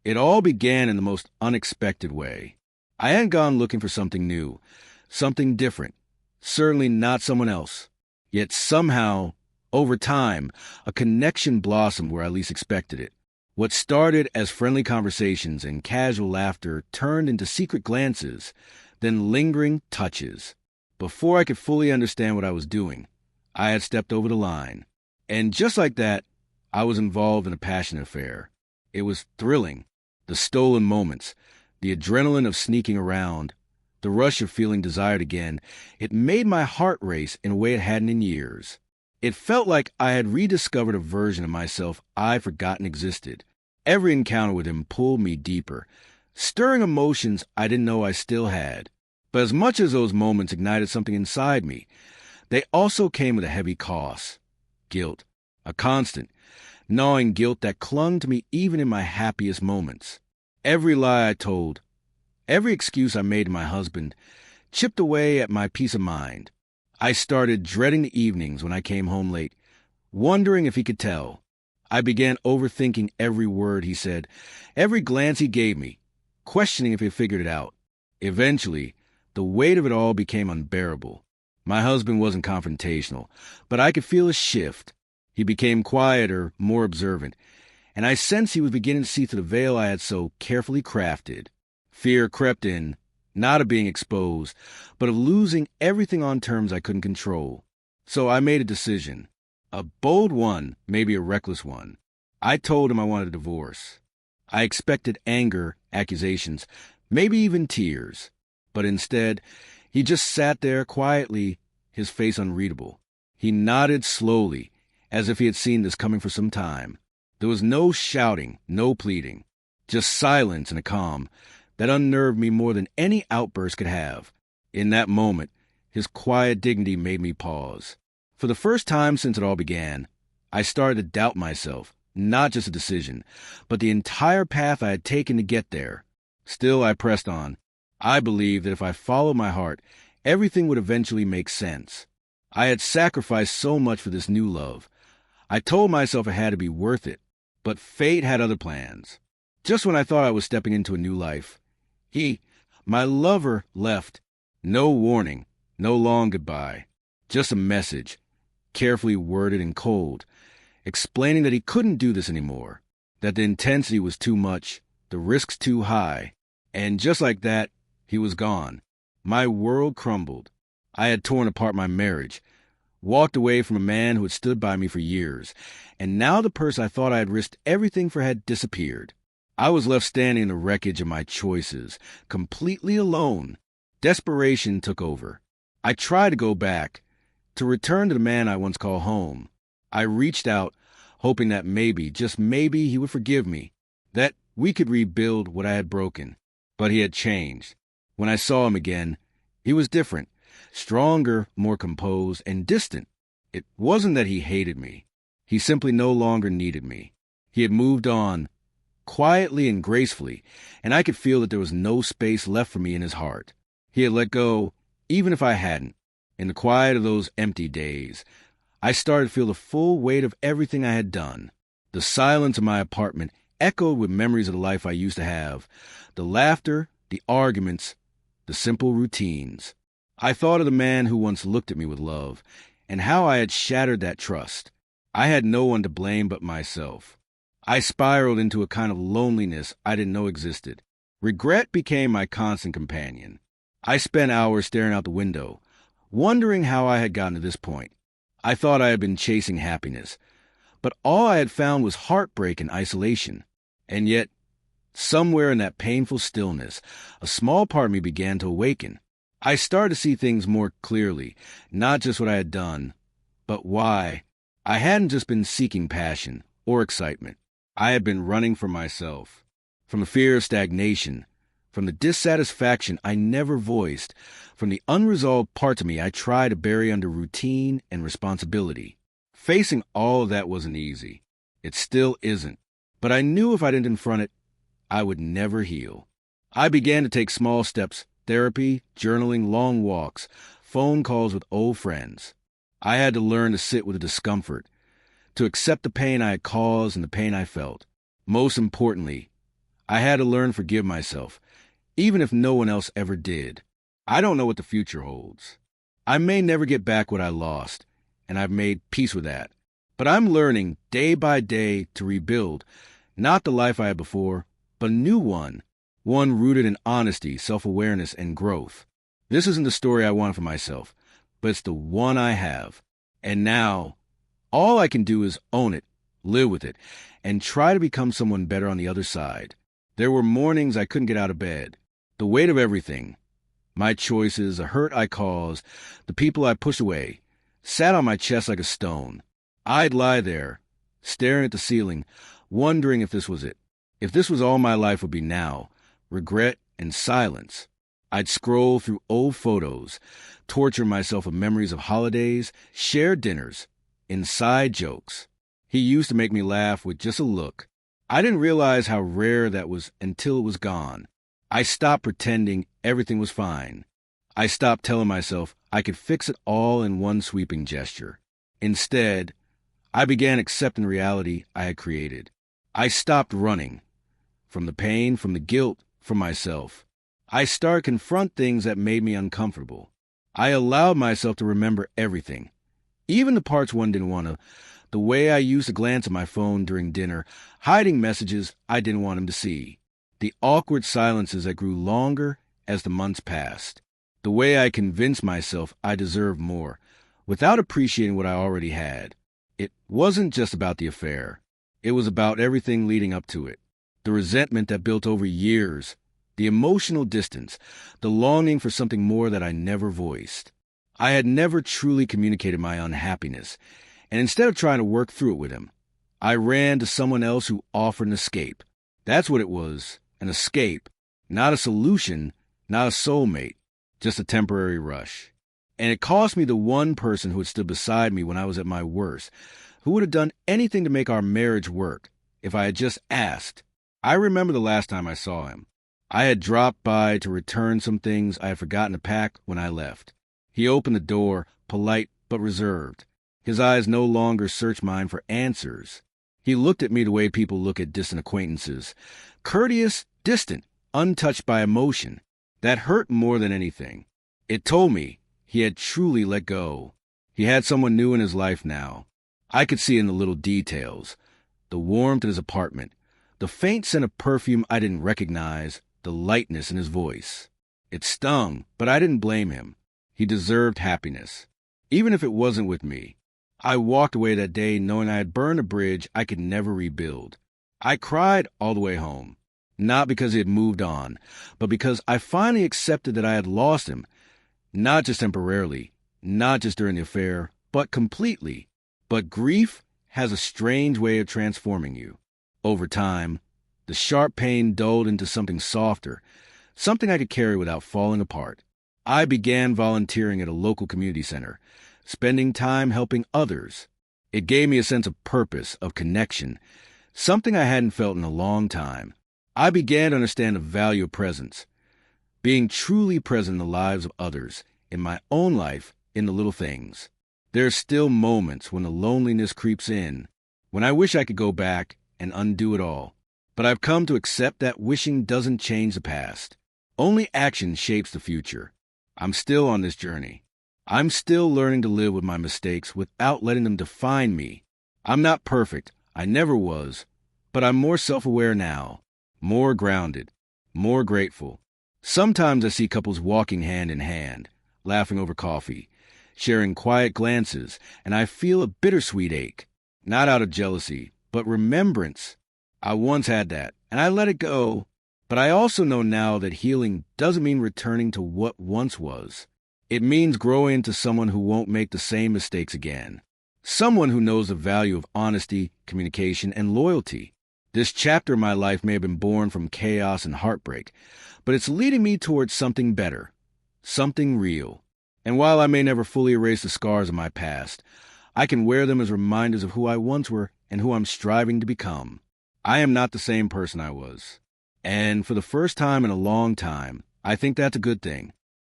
It all began in the most unexpected way. I hadn't gone looking for something new, something different, certainly not someone else. Yet somehow, over time, a connection blossomed where I least expected it. What started as friendly conversations and casual laughter turned into secret glances, then lingering touches. Before I could fully understand what I was doing, I had stepped over the line. And just like that, I was involved in a passionate affair. It was thrilling. The stolen moments, the adrenaline of sneaking around, the rush of feeling desired again, it made my heart race in a way it hadn't in years. It felt like I had rediscovered a version of myself I'd forgotten existed. Every encounter with him pulled me deeper, stirring emotions I didn't know I still had. But as much as those moments ignited something inside me, they also came with a heavy cost. Guilt. A constant, gnawing guilt that clung to me even in my happiest moments. Every lie I told, every excuse I made to my husband, chipped away at my peace of mind. I started dreading the evenings when I came home late, wondering if he could tell. I began overthinking every word he said, every glance he gave me, questioning if he figured it out. Eventually, the weight of it all became unbearable. My husband wasn't confrontational, but I could feel a shift. He became quieter, more observant, and I sensed he was beginning to see through the veil I had so carefully crafted. Fear crept in, not of being exposed, but of losing everything on terms I couldn't control. So I made a decision. A bold one, maybe a reckless one. I told him I wanted a divorce. I expected anger, accusations, maybe even tears. But instead, he just sat there quietly, his face unreadable. He nodded slowly, as if he had seen this coming for some time. There was no shouting, no pleading, just silence and a calm that unnerved me more than any outburst could have. In that moment, his quiet dignity made me pause. For the first time since it all began, I started to doubt myself, not just a decision, but the entire path I had taken to get there. Still, I pressed on. I believed that if I followed my heart, everything would eventually make sense. I had sacrificed so much for this new love. I told myself it had to be worth it, but fate had other plans. Just when I thought I was stepping into a new life, my lover, left. No warning, no long goodbye, just a message, carefully worded and cold, explaining that he couldn't do this anymore, that the intensity was too much, the risks too high, and just like that, he was gone. My world crumbled. I had torn apart my marriage, walked away from a man who had stood by me for years, and now the person I thought I had risked everything for had disappeared. I was left standing in the wreckage of my choices, completely alone. Desperation took over. I tried to go back, to return to the man I once called home. I reached out, hoping that maybe, just maybe, he would forgive me, that we could rebuild what I had broken. But he had changed. When I saw him again, he was different. Stronger, more composed, and distant. It wasn't that he hated me. He simply no longer needed me. He had moved on, quietly and gracefully, and I could feel that there was no space left for me in his heart. He had let go, even if I hadn't. In the quiet of those empty days, I started to feel the full weight of everything I had done. The silence of my apartment echoed with memories of the life I used to have, the laughter, the arguments, the simple routines. I thought of the man who once looked at me with love, and how I had shattered that trust. I had no one to blame but myself. I spiraled into a kind of loneliness I didn't know existed. Regret became my constant companion. I spent hours staring out the window, wondering how I had gotten to this point. I thought I had been chasing happiness, but all I had found was heartbreak and isolation. And yet, somewhere in that painful stillness, a small part of me began to awaken. I started to see things more clearly, not just what I had done, but why. I hadn't just been seeking passion or excitement. I had been running from myself, from the fear of stagnation, from the dissatisfaction I never voiced, from the unresolved parts of me I tried to bury under routine and responsibility. Facing all of that wasn't easy. It still isn't. But I knew if I didn't confront it, I would never heal. I began to take small steps: therapy, journaling, long walks, phone calls with old friends. I had to learn to sit with the discomfort, to accept the pain I had caused and the pain I felt. Most importantly, I had to learn to forgive myself, even if no one else ever did. I don't know what the future holds. I may never get back what I lost, and I've made peace with that. But I'm learning day by day to rebuild, not the life I had before, but a new one rooted in honesty, self-awareness, and growth. This isn't the story I want for myself, but it's the one I have. And now, all I can do is own it, live with it, and try to become someone better on the other side. There were mornings I couldn't get out of bed. The weight of everything, my choices, the hurt I caused, the people I pushed away, sat on my chest like a stone. I'd lie there, staring at the ceiling, wondering if this was it. If this was all my life would be now, regret and silence. I'd scroll through old photos, torture myself with memories of holidays, shared dinners, inside jokes. He used to make me laugh with just a look. I didn't realize how rare that was until it was gone. I stopped pretending everything was fine. I stopped telling myself I could fix it all in one sweeping gesture. Instead, I began accepting the reality I had created. I stopped running from the pain, from the guilt, from myself. I started to confront things that made me uncomfortable. I allowed myself to remember everything, even the parts one didn't want to. The way I used to glance at my phone during dinner, hiding messages I didn't want him to see. The awkward silences that grew longer as the months passed. The way I convinced myself I deserved more, without appreciating what I already had. It wasn't just about the affair. It was about everything leading up to it. The resentment that built over years, the emotional distance, the longing for something more that I never voiced. I had never truly communicated my unhappiness, and instead of trying to work through it with him, I ran to someone else who offered an escape. That's what it was, an escape, not a solution, not a soulmate, just a temporary rush. And it cost me the one person who had stood beside me when I was at my worst, who would have done anything to make our marriage work if I had just asked. I remember the last time I saw him. I had dropped by to return some things I had forgotten to pack when I left. He opened the door, polite but reserved. His eyes no longer searched mine for answers. He looked at me the way people look at distant acquaintances. Courteous, distant, untouched by emotion. That hurt more than anything. It told me he had truly let go. He had someone new in his life now. I could see in the little details. The warmth in his apartment. The faint scent of perfume I didn't recognize. The lightness in his voice. It stung, but I didn't blame him. He deserved happiness, even if it wasn't with me. I walked away that day knowing I had burned a bridge I could never rebuild. I cried all the way home, not because he had moved on, but because I finally accepted that I had lost him, not just temporarily, not just during the affair, but completely. But grief has a strange way of transforming you. Over time, the sharp pain dulled into something softer, something I could carry without falling apart. I began volunteering at a local community center, spending time helping others. It gave me a sense of purpose, of connection, something I hadn't felt in a long time. I began to understand the value of presence, being truly present in the lives of others, in my own life, in the little things. There are still moments when the loneliness creeps in, when I wish I could go back and undo it all. But I've come to accept that wishing doesn't change the past. Only action shapes the future. I'm still on this journey. I'm still learning to live with my mistakes without letting them define me. I'm not perfect. I never was. But I'm more self-aware now, more grounded, more grateful. Sometimes I see couples walking hand in hand, laughing over coffee, sharing quiet glances, and I feel a bittersweet ache, not out of jealousy, but remembrance. I once had that, and I let it go. But I also know now that healing doesn't mean returning to what once was. It means growing into someone who won't make the same mistakes again. Someone who knows the value of honesty, communication, and loyalty. This chapter of my life may have been born from chaos and heartbreak, but it's leading me towards something better, something real. And while I may never fully erase the scars of my past, I can wear them as reminders of who I once were and who I'm striving to become. I am not the same person I was. And for the first time in a long time, I think that's a good thing.